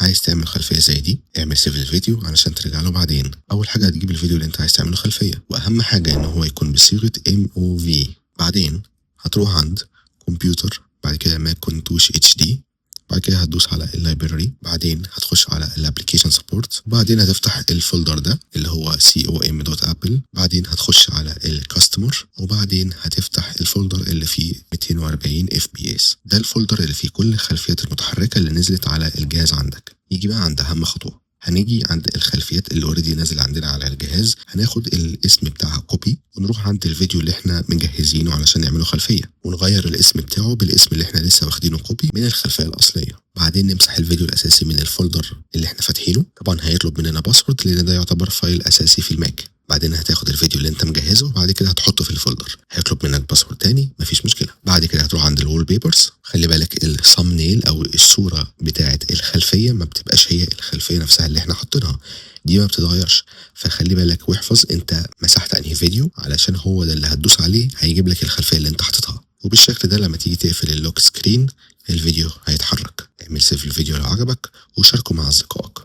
عايز تعمل خلفيه زي دي، اعمل سيف للفيديو علشان ترجع له بعدين. اول حاجه هتجيب الفيديو اللي انت عايز تعمله خلفيه، واهم حاجه ان هو يكون بصيغه MOV. بعدين هتروح عند كمبيوتر، بعد كده ماكنتوش HD، بعد كده هتدوس على اللايبراري، بعدين هتخش على الابلكيشن سبورت، وبعدين هتفتح الفولدر ده اللي هو com.apple، بعدين هتخش على الكاستمر، وبعدين هتفتح الفولدر اللي فيه 240 FPS. ده الفولدر اللي فيه كل الخلفيات المتحركة اللي نزلت على الجهاز عندك. يجي بقى عند أهم خطوة، هنيجي عند الخلفيات اللي اوريدي نازل عندنا على الجهاز، هناخد الاسم بتاعها كوبي، ونروح عند الفيديو اللي احنا مجهزينه علشان نعمله خلفيه، ونغير الاسم بتاعه بالاسم اللي احنا لسه واخدينه كوبي من الخلفيه الاصليه. بعدين نمسح الفيديو الاساسي من الفولدر اللي احنا فاتحينه، طبعا هيطلب مننا باسورد لان ده يعتبر فايل اساسي في الماك. بعدين هتاخد الفيديو اللي انت مجهزه وبعد كده هتحطه في الفولدر، هيطلب منك باسورد تاني، مفيش مشكله. بعد كده هتروح عند الوول بيبرز، خلي بالك الثامبنيل او الصوره بتاعه الخلفيه ما بتبقاش هي الخلفيه نفسها اللي احنا حاطينها، دي ما بتتغيرش، فخلي بالك واحفظ انت مسحت انهي فيديو علشان هو ده اللي هتدوس عليه هيجيب لك الخلفيه اللي انت حاططها. وبالشكل ده لما تيجي تقفل اللوك سكرين الفيديو هيتحرك. اعمل سيف الفيديو لو عجبك وشاركه مع اصدقائك.